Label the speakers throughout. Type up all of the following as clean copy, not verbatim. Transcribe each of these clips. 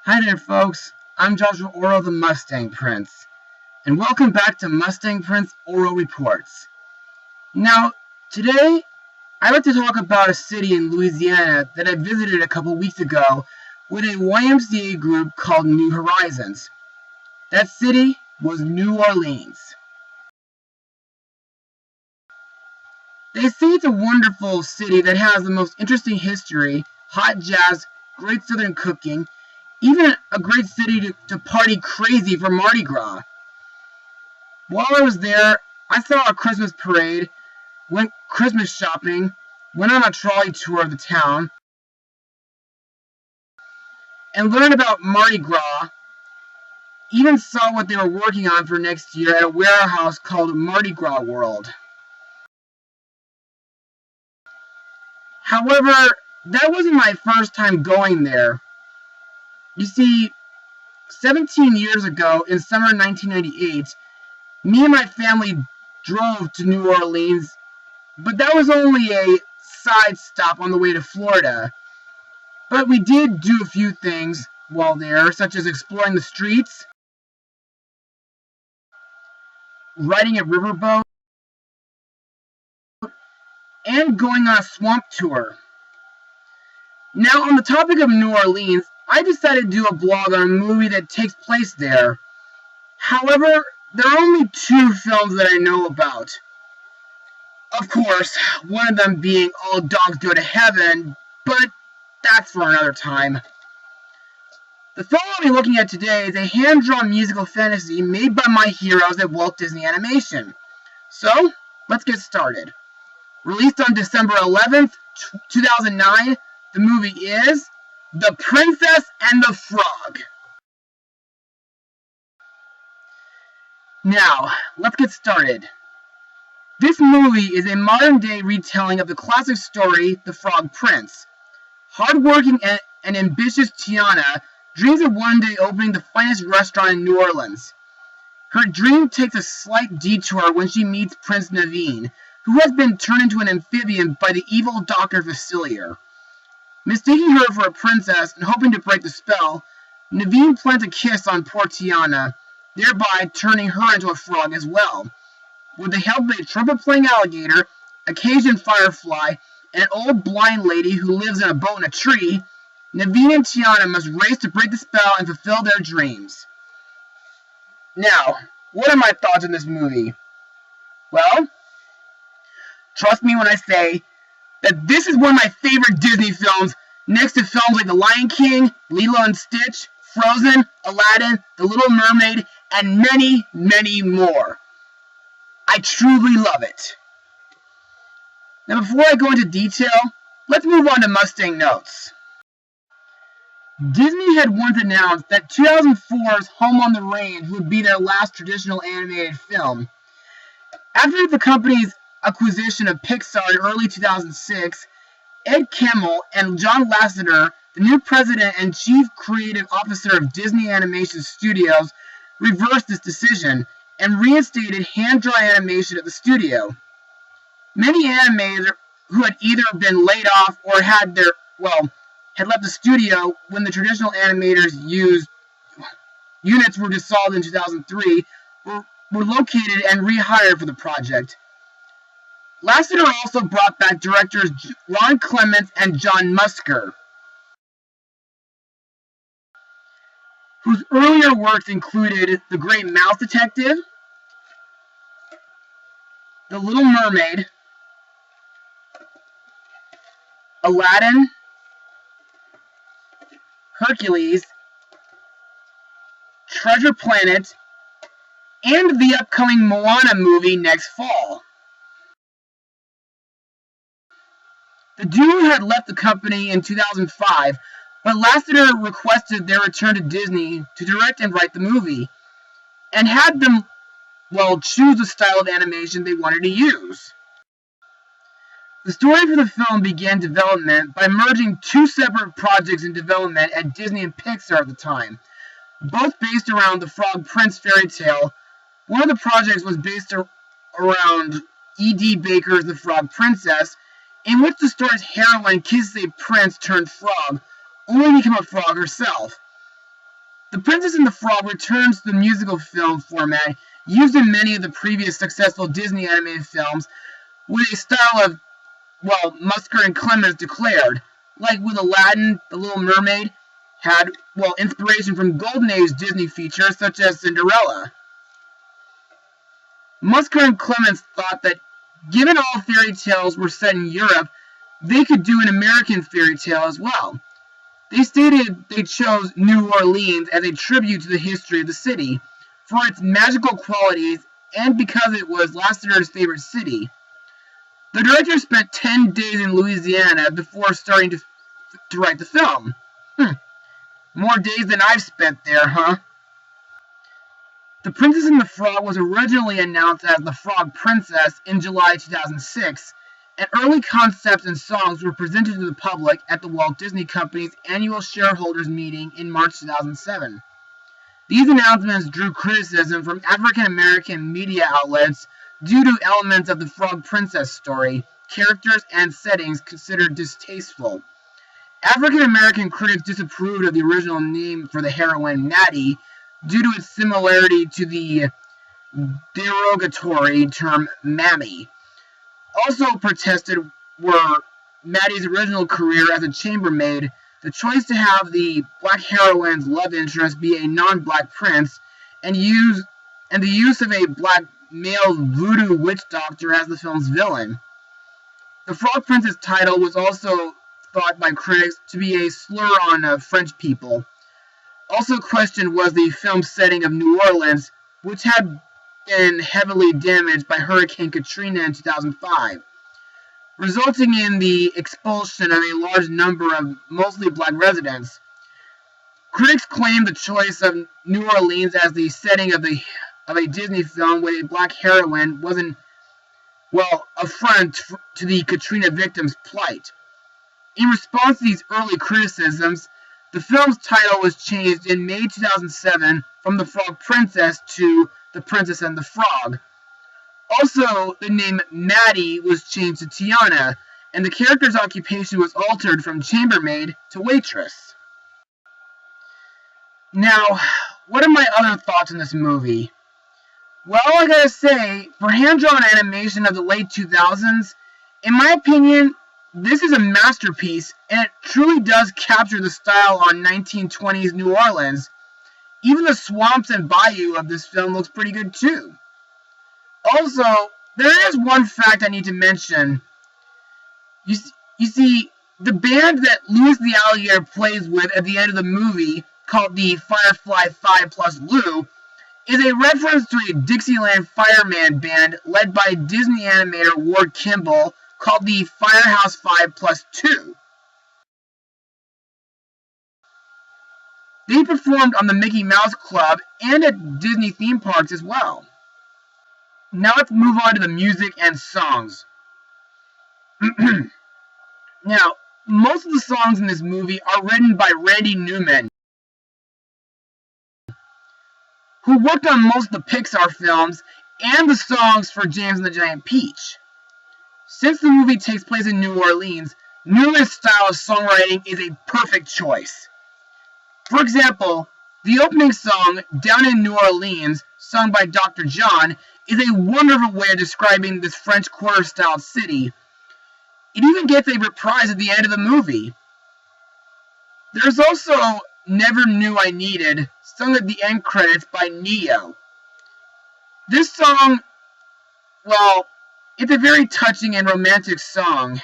Speaker 1: Hi there, folks. I'm Joshua Orro, the Mustang Prince, and welcome back to Mustang Prince Orro Reports. Now, today, I'd like to talk about a city in Louisiana that I visited a couple weeks ago with a YMCA group called New Horizons. That city was New Orleans. They say it's a wonderful city that has the most interesting history, hot jazz, great southern cooking, even a great city to party crazy for Mardi Gras. While I was there, I saw a Christmas parade, went Christmas shopping, went on a trolley tour of the town, and learned about Mardi Gras, even saw what they were working on for next year at a warehouse called Mardi Gras World. However, that wasn't my first time going there. You see, 17 years ago, in summer 1998, me and my family drove to New Orleans, but that was only a side stop on the way to Florida. But we did do a few things while there, such as exploring the streets, riding a riverboat, and going on a swamp tour. Now, on the topic of New Orleans, I decided to do a blog on a movie that takes place there. However, there are only two films that I know about. Of course, one of them being All Dogs Go to Heaven, but that's for another time. The film I'll be looking at today is a hand-drawn musical fantasy made by my heroes at Walt Disney Animation. So, let's get started. Released on December 11th, 2009, the movie is The Princess and the Frog. Now, let's get started. This movie is a modern-day retelling of the classic story, The Frog Prince. Hardworking and ambitious Tiana dreams of one day opening the finest restaurant in New Orleans. Her dream takes a slight detour when she meets Prince Naveen, who has been turned into an amphibian by the evil Dr. Facilier. Mistaking her for a princess and hoping to break the spell, Naveen plants a kiss on poor Tiana, thereby turning her into a frog as well. With the help of a trumpet-playing alligator, a Cajun firefly, and an old blind lady who lives in a boat in a tree, Naveen and Tiana must race to break the spell and fulfill their dreams. Now, what are my thoughts on this movie? Well, trust me when I say that this is one of my favorite Disney films, next to films like The Lion King, Lilo and Stitch, Frozen, Aladdin, The Little Mermaid, and many, many more. I truly love it. Now, before I go into detail, let's move on to Mustang notes. Disney had once announced that 2004's Home on the Range would be their last traditional animated film. After the company's acquisition of Pixar in early 2006, Ed Catmull and John Lasseter, the new president and chief creative officer of Disney Animation Studios, reversed this decision and reinstated hand-drawn animation at the studio. Many animators who had either been laid off or had left the studio when the traditional animators units were dissolved in 2003 were located and rehired for the project. Lasseter also brought back directors Ron Clements and John Musker, whose earlier works included The Great Mouse Detective, The Little Mermaid, Aladdin, Hercules, Treasure Planet, and the upcoming Moana movie next fall. The duo had left the company in 2005, but Lasseter requested their return to Disney to direct and write the movie, and had them, choose the style of animation they wanted to use. The story for the film began development by merging two separate projects in development at Disney and Pixar at the time, both based around the Frog Prince fairy tale. One of the projects was based around E.D. Baker's The Frog Princess, in which the story's heroine kisses a prince turned frog, only to become a frog herself. The Princess and the Frog returns to the musical film format used in many of the previous successful Disney animated films with a style of, well, Musker and Clemens declared. Like with Aladdin, The Little Mermaid had, well, inspiration from Golden Age Disney features such as Cinderella. Musker and Clemens thought that given all fairy tales were set in Europe, they could do an American fairy tale as well. They stated they chose New Orleans as a tribute to the history of the city, for its magical qualities and because it was Lasseter's favorite city. The director spent 10 days in Louisiana before starting to write the film. More days than I've spent there, huh? The Princess and the Frog was originally announced as The Frog Princess in July 2006, and early concepts and songs were presented to the public at the Walt Disney Company's annual shareholders meeting in March 2007. These announcements drew criticism from African American media outlets due to elements of the Frog Princess story, characters, and settings considered distasteful. African American critics disapproved of the original name for the heroine, Maddie, due to its similarity to the derogatory term mammy. Also protested were Maddie's original career as a chambermaid, the choice to have the black heroine's love interest be a non-black prince, and the use of a black male voodoo witch doctor as the film's villain. The Frog Princess title was also thought by critics to be a slur on French people. Also questioned was the film's setting of New Orleans, which had been heavily damaged by Hurricane Katrina in 2005, resulting in the expulsion of a large number of mostly black residents. Critics claimed the choice of New Orleans as the setting of a Disney film with a black heroine was an affront to the Katrina victims' plight. In response to these early criticisms, the film's title was changed in May 2007 from The Frog Princess to The Princess and the Frog. Also, the name Maddie was changed to Tiana, and the character's occupation was altered from chambermaid to waitress. Now, what are my other thoughts on this movie? Well, I gotta say, for hand-drawn animation of the late 2000s, in my opinion, this is a masterpiece, and it truly does capture the style on 1920s New Orleans. Even the swamps and bayou of this film looks pretty good too. Also, there is one fact I need to mention. You see, the band that Louis the Alligator plays with at the end of the movie, called the Firefly 5 plus Lou, is a reference to a Dixieland fireman band led by Disney animator Ward Kimball called the Firehouse 5 plus 2. They performed on the Mickey Mouse Club and at Disney theme parks as well. Now let's move on to the music and songs. Now, most of the songs in this movie are written by Randy Newman, who worked on most of the Pixar films and the songs for James and the Giant Peach. Since the movie takes place in New Orleans, Newman's style of songwriting is a perfect choice. For example, the opening song, Down in New Orleans, sung by Dr. John, is a wonderful way of describing this French Quarter-style city. It even gets a reprise at the end of the movie. There's also Never Knew I Needed, sung at the end credits by Neo. This song, well, it's a very touching and romantic song.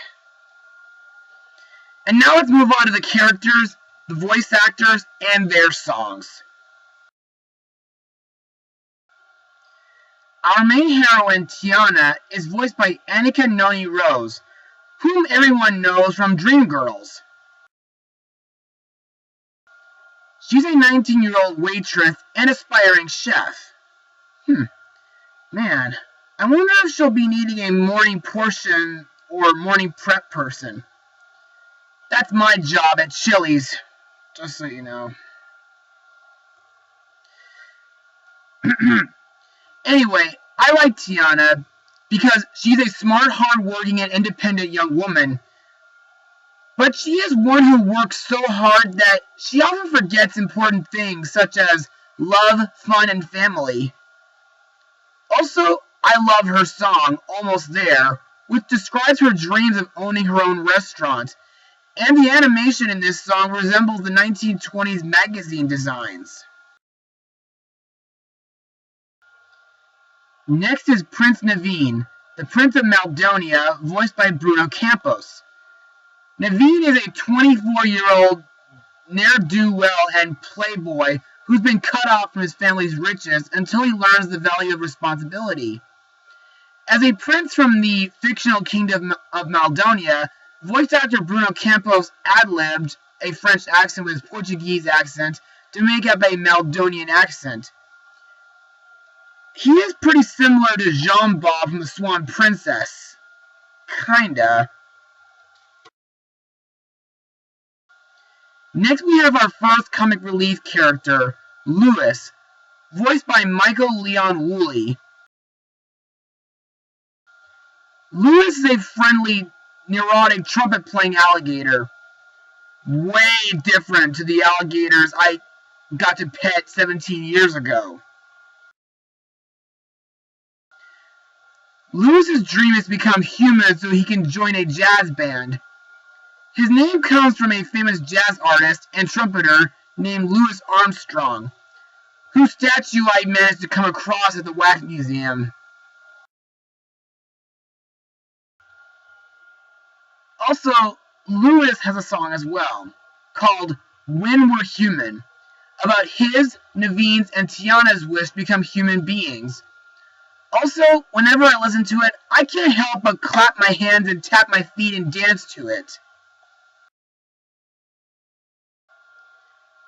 Speaker 1: And now let's move on to the characters, the voice actors, and their songs. Our main heroine, Tiana, is voiced by Annika Noni Rose, whom everyone knows from Dreamgirls. She's a 19-year-old waitress and aspiring chef. Man, I wonder if she'll be needing a morning portion or morning prep person. That's my job at Chili's, just so you know. Anyway, I like Tiana because she's a smart, hard-working, and independent young woman. But she is one who works so hard that she often forgets important things such as love, fun, and family. Also, I love her song, Almost There, which describes her dreams of owning her own restaurant, and the animation in this song resembles the 1920s magazine designs. Next is Prince Naveen, the Prince of Maldonia, voiced by Bruno Campos. Naveen is a 24-year-old ne'er-do-well and playboy who's been cut off from his family's riches until he learns the value of responsibility. As a prince from the fictional kingdom of Maldonia, voice actor Bruno Campos ad-libbed a French accent with his Portuguese accent to make up a Maldonian accent. He is pretty similar to Jean Bob from The Swan Princess. Kinda. Next we have our first comic relief character, Louis, voiced by Michael Leon Woolley. Louis is a friendly, neurotic, trumpet-playing alligator. Way different to the alligators I got to pet 17 years ago. Louis's dream is to become human so he can join a jazz band. His name comes from a famous jazz artist and trumpeter named Louis Armstrong, whose statue I managed to come across at the Wax Museum. Also, Louis has a song as well, called When We're Human, about his, Naveen's, and Tiana's wish to become human beings. Also, whenever I listen to it, I can't help but clap my hands and tap my feet and dance to it.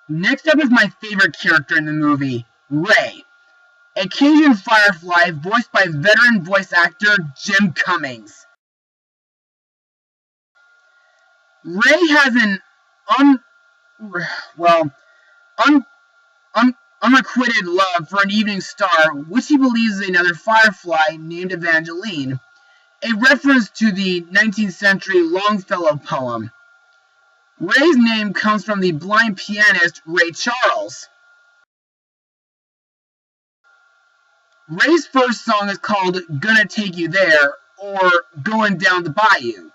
Speaker 1: Next up is my favorite character in the movie, Ray, a Cajun firefly voiced by veteran voice actor Jim Cummings. Ray has an unrequited love for an evening star, which he believes is another firefly named Evangeline, a reference to the 19th century Longfellow poem. Ray's name comes from the blind pianist Ray Charles. Ray's first song is called Gonna Take You There, or Going Down the Bayou.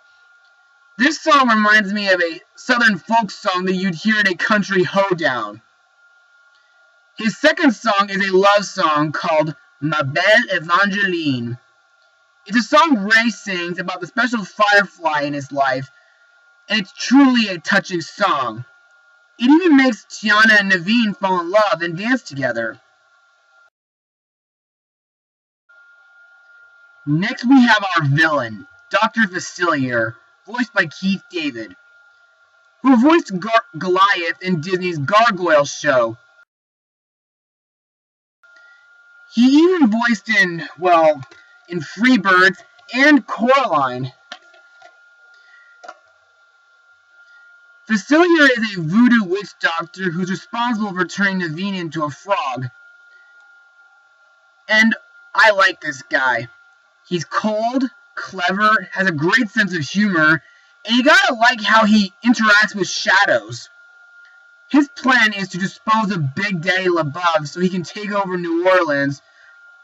Speaker 1: This song reminds me of a southern folk song that you'd hear at a country hoedown. His second song is a love song called Ma Belle Evangeline. It's a song Ray sings about the special firefly in his life, and it's truly a touching song. It even makes Tiana and Naveen fall in love and dance together. Next we have our villain, Dr. Facilier, voiced by Keith David, who voiced Goliath in Disney's Gargoyle show. He even voiced in Freebirds and Coraline. Facilier is a voodoo witch doctor who's responsible for turning Naveen into a frog. And I like this guy. He's cold, clever, has a great sense of humor, and you gotta like how he interacts with shadows. His plan is to dispose of Big Daddy LaBeouf so he can take over New Orleans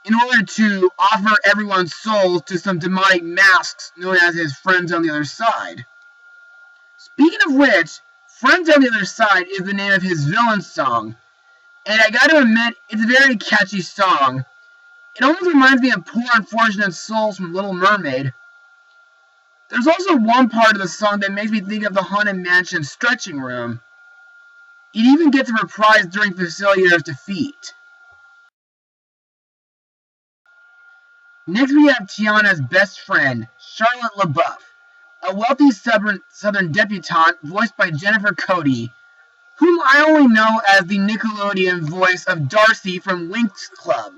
Speaker 1: in order to offer everyone's souls to some demonic masks known as his Friends on the Other Side. Speaking of which, Friends on the Other Side is the name of his villain song, and I gotta admit, it's a very catchy song. It almost reminds me of Poor Unfortunate Souls from Little Mermaid. There's also one part of the song that makes me think of the Haunted Mansion stretching room. It even gets a reprise during Facilier's defeat. Next we have Tiana's best friend, Charlotte LaBeouf, a wealthy southern debutante voiced by Jennifer Cody, whom I only know as the Nickelodeon voice of Darcy from Winx Club.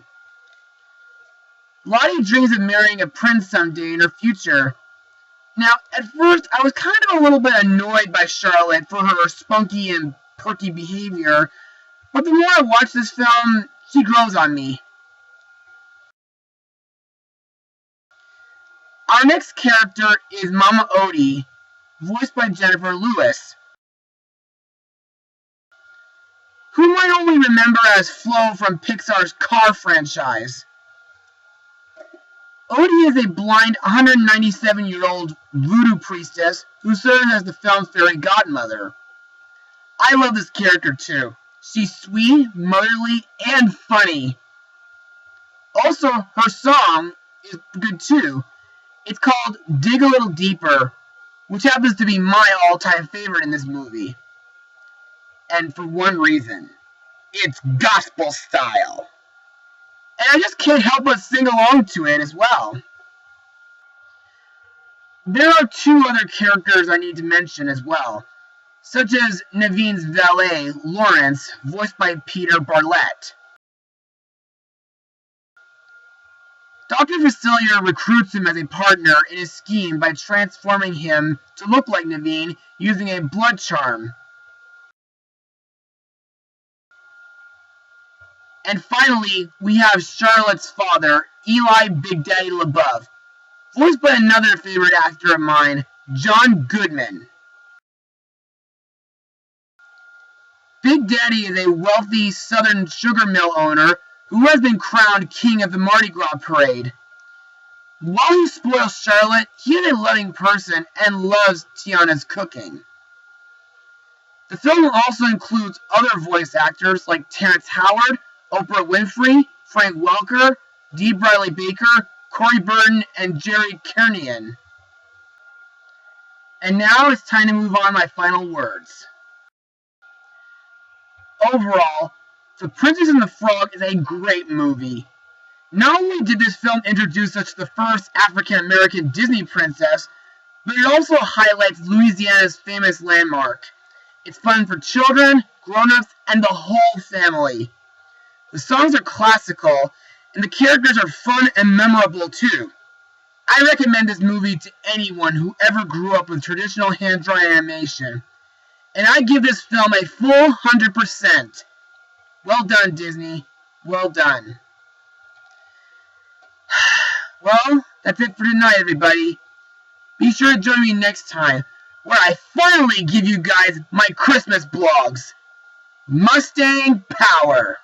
Speaker 1: Lottie dreams of marrying a prince someday in her future. Now, at first, I was kind of a little bit annoyed by Charlotte for her spunky and perky behavior, but the more I watch this film, she grows on me. Our next character is Mama Odie, voiced by Jennifer Lewis, who might only remember as Flo from Pixar's Car franchise. Odie is a blind 197-year-old voodoo priestess who serves as the film's fairy godmother. I love this character too. She's sweet, motherly, and funny. Also, her song is good too. It's called Dig a Little Deeper, which happens to be my all-time favorite in this movie. And for one reason, it's gospel style. And I just can't help but sing along to it as well. There are two other characters I need to mention as well, such as Naveen's valet, Lawrence, voiced by Peter Bartlett. Dr. Facilier recruits him as a partner in his scheme by transforming him to look like Naveen using a blood charm. And finally, we have Charlotte's father, Eli Big Daddy LaBeouf, voiced by another favorite actor of mine, John Goodman. Big Daddy is a wealthy southern sugar mill owner who has been crowned king of the Mardi Gras parade. While he spoils Charlotte, he is a loving person and loves Tiana's cooking. The film also includes other voice actors like Terrence Howard, Oprah Winfrey, Frank Welker, Dee Bradley Baker, Corey Burton, and Jerry Kernian. And now it's time to move on to my final words. Overall, The Princess and the Frog is a great movie. Not only did this film introduce us to the first African-American Disney princess, but it also highlights Louisiana's famous landmark. It's fun for children, grown-ups, and the whole family. The songs are classical, and the characters are fun and memorable too. I recommend this movie to anyone who ever grew up with traditional hand-drawn animation. And I give this film a full 100%. Well done, Disney. Well done. Well, that's it for tonight, everybody. Be sure to join me next time, where I finally give you guys my Christmas blogs. Mustang Power!